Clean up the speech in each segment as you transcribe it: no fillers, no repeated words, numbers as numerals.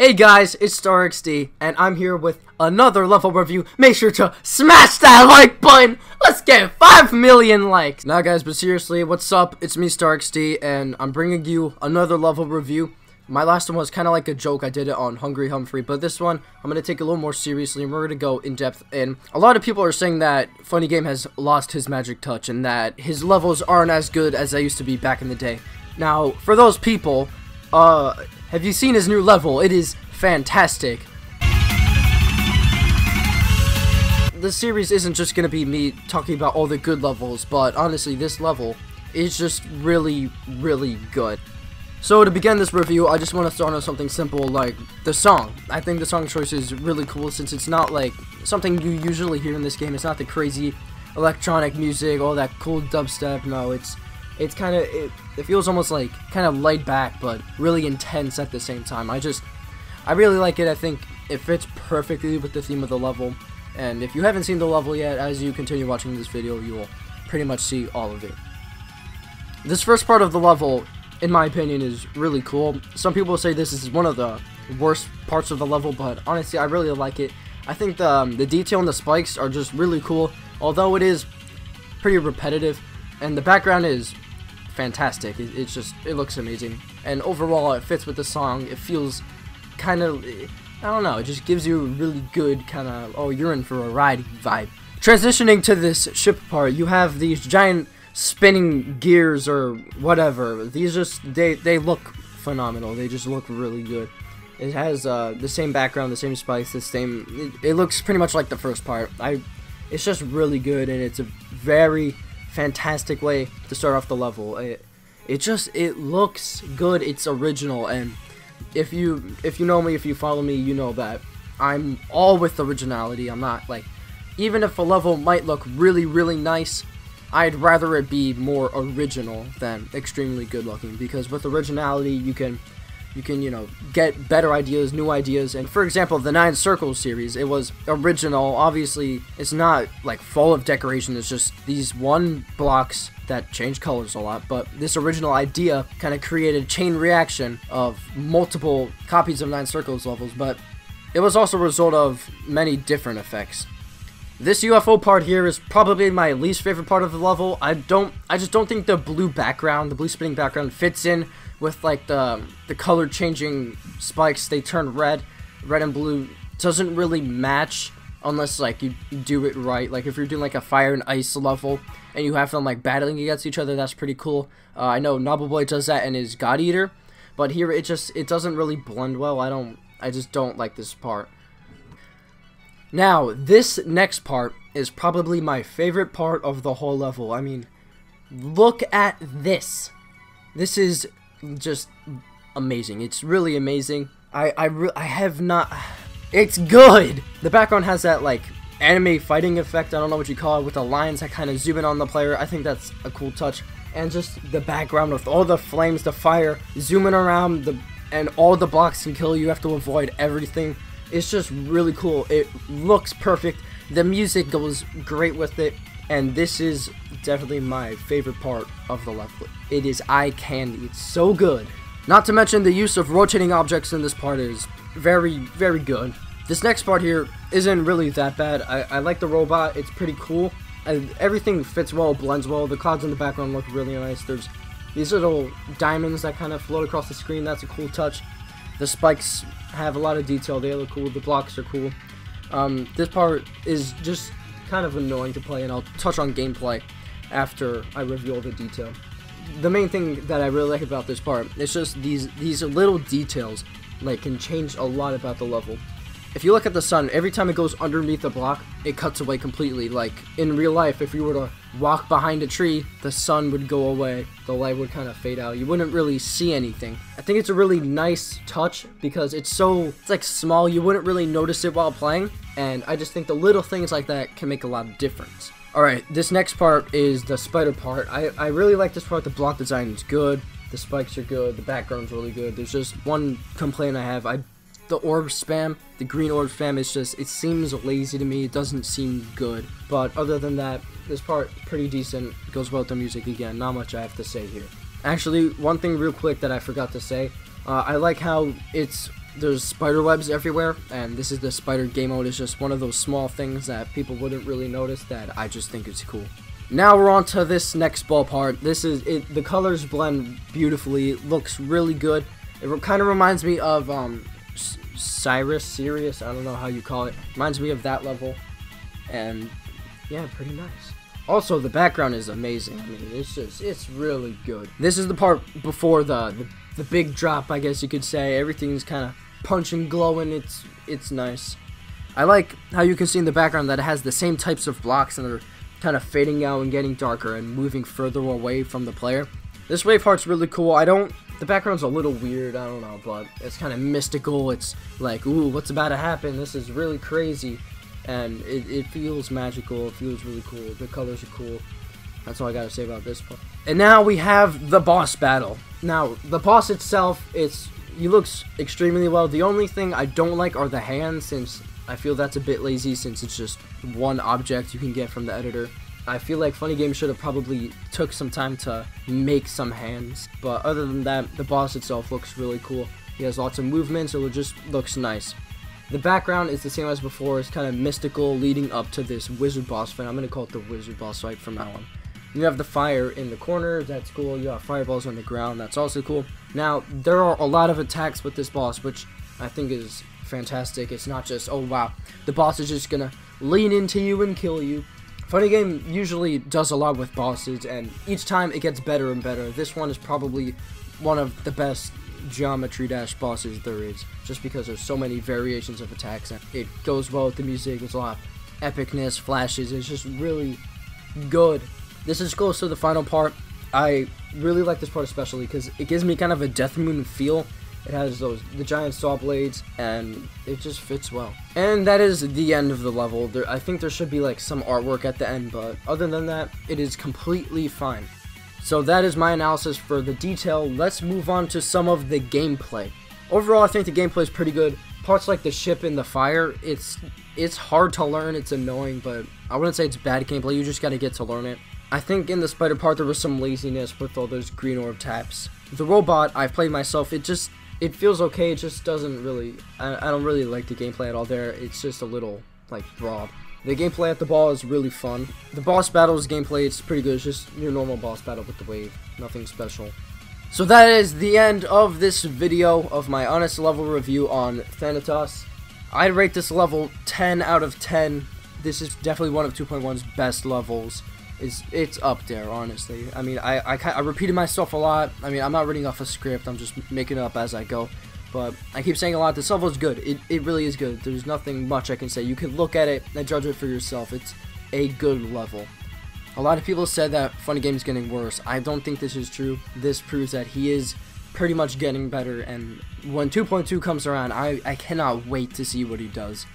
Hey guys, it's STARxd, and I'm here with another level review. Make sure to smash that like button. Let's get 5 million likes. Now guys, but seriously, what's up? It's me, STARxd, and I'm bringing you another level review. My last one was kind of like a joke. I did it on Hungry Humphrey, but this one, I'm going to take a little more seriously, and we're going to go in depth. And a lot of people are saying that Funnygame has lost his magic touch, and that his levels aren't as good as they used to be back in the day. Now, for those people, have you seen his new level? It is fantastic. The series isn't just gonna be me talking about all the good levels, but honestly, this level is just really, really good. So to begin this review, I just want to start on something simple like the song. I think the song choice is really cool since it's not like something you usually hear in this game. It's not the crazy electronic music, all that cool dubstep. No, it's kind of, it feels almost like kind of laid back, but really intense at the same time. I really like it. I think it fits perfectly with the theme of the level. And if you haven't seen the level yet, as you continue watching this video, you will pretty much see all of it. This first part of the level, in my opinion, is really cool. Some people say this is one of the worst parts of the level, but honestly, I really like it. I think the detail in the spikes are just really cool, although it is pretty repetitive, and the background is fantastic. It looks amazing, and overall it fits with the song. It feels kind of, I don't know, it just gives you a really good kind of, oh, you're in for a ride vibe. Transitioning to this ship part, you have these giant spinning gears or whatever. These they look phenomenal. They just look really good. It has the same background, the same spikes, it looks pretty much like the first part. It's just really good, and it's a very fantastic way to start off the level. It looks good. It's original, and if you know me, if you follow me, you know that I'm all with originality. I'm not like, even if a level might look really, really nice, I'd rather it be more original than extremely good looking, because with originality you can get better ideas, new ideas. And for example, the 9 Circles series, it was original. Obviously it's not like full of decoration, it's just these one blocks that change colors a lot, but this original idea kind of created a chain reaction of multiple copies of 9 Circles levels, but it was also a result of many different effects. This UFO part here is probably my least favorite part of the level. I just don't think the blue background, the blue spinning background, fits in with like the color changing spikes. They turn red and blue. Doesn't really match unless like you do it right. Like if you're doing like a fire and ice level and you have them like battling against each other, that's pretty cool. I know Nobleboy does that in his God Eater, but here it doesn't really blend well. I just don't like this part. Now, this next part is probably my favorite part of the whole level. I mean, look at this. This is just amazing. It's really amazing. It's good. The background has that like anime fighting effect. I don't know what you call it, with the lines that kind of zoom in on the player. I think that's a cool touch. And just the background with all the flames, the fire zooming around, and all the blocks can kill you. You have to avoid everything. It's just really cool. It looks perfect. The music goes great with it, and this is definitely my favorite part of the level. It is eye candy. It's so good. Not to mention the use of rotating objects in this part is very, very good. This next part here isn't really that bad. I like the robot. It's pretty cool. Everything fits well, blends well. The clouds in the background look really nice. There's these little diamonds that kind of float across the screen. That's a cool touch. The spikes have a lot of detail. They look cool. The blocks are cool. This part is just kind of annoying to play, and I'll touch on gameplay after I reveal the detail. The main thing that I really like about this part is just these little details like can change a lot about the level. If you look at the sun, every time it goes underneath the block, it cuts away completely. Like in real life, if you were to walk behind a tree, the sun would go away. The light would kind of fade out. You wouldn't really see anything. I think it's a really nice touch because it's like small. You wouldn't really notice it while playing. And I just think the little things like that can make a lot of difference. Alright, this next part is the spider part. I really like this part. The block design is good. The spikes are good. The background's really good. There's just one complaint I have. The orb spam, the green orb spam, it seems lazy to me. It doesn't seem good. But other than that, this part pretty decent. It goes well with the music again. Not much I have to say here. Actually, one thing real quick that I forgot to say. I like how it's there's spider webs everywhere, and this is the spider game mode. It's just one of those small things that people wouldn't really notice that I just think it's cool. Now we're on to this next ball part. This is it. The colors blend beautifully. It looks really good. It kind of reminds me of Sirius. I don't know how you call it. Reminds me of that level, and yeah, pretty nice. Also, the background is amazing. I mean, it's really good. This is the part before the big drop, I guess you could say. Everything's kind of punch and glowing. It's nice. I like how you can see in the background that it has the same types of blocks, and they're kind of fading out and getting darker and moving further away from the player. This wave part's really cool. The background's a little weird, I don't know, but it's kind of mystical. It's like, ooh, what's about to happen? This is really crazy. And it feels magical. It feels really cool. The colors are cool. That's all I gotta say about this part. And now we have the boss battle. Now, the boss itself, he looks extremely well. The only thing I don't like are the hands, since I feel that's a bit lazy, since it's just one object you can get from the editor. I feel like Funnygame should have probably took some time to make some hands. But other than that, the boss itself looks really cool. He has lots of movement, so it just looks nice. The background is the same as before. It's kind of mystical leading up to this wizard boss fight. I'm going to call it the wizard boss fight from now on. You have the fire in the corner. That's cool. You have fireballs on the ground. That's also cool. Now, there are a lot of attacks with this boss, which I think is fantastic. It's not just, oh wow, the boss is just going to lean into you and kill you. Funnygame usually does a lot with bosses, and each time it gets better and better. This one is probably one of the best geometry dash bosses there is, just because there's so many variations of attacks, and it goes well with the music. There's a lot of epicness, flashes. It's just really good. This is close to the final part. I really like this part especially because it gives me kind of a Death Moon feel. It has the giant saw blades, and it just fits well. And that is the end of the level. I think there should be like some artwork at the end, but other than that, it is completely fine. So that is my analysis for the detail. Let's move on to some of the gameplay. Overall, I think the gameplay is pretty good. Parts like the ship and the fire, it's hard to learn. It's annoying, but I wouldn't say it's bad gameplay. You just got to get to learn it. I think in the spider part there was some laziness with all those green orb taps. The robot, I've played myself. It feels okay. It just doesn't really. I don't really like the gameplay at all there. It's just a little like throb. The gameplay at the ball is really fun. The boss battles gameplay, it's pretty good. It's just your normal boss battle with the wave. Nothing special. So that is the end of this video of my honest level review on Thanatos. I'd rate this level 10 out of 10. This is definitely one of 2.1's best levels. It's up there, honestly. I mean, I repeated myself a lot. I mean, I'm not reading off a script. I'm just making it up as I go. But I keep saying a lot. This level is good. It really is good. There's nothing much I can say. You can look at it and judge it for yourself. It's a good level. A lot of people said that Funnygame is getting worse. I don't think this is true. This proves that he is pretty much getting better. And when 2.2 comes around, I cannot wait to see what he does.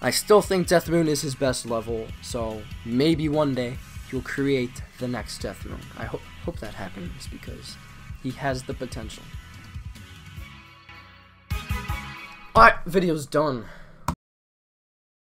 I still think Death Moon is his best level. So maybe one day he'll create the next Death Moon. I hope that happens because he has the potential. Alright, video's done.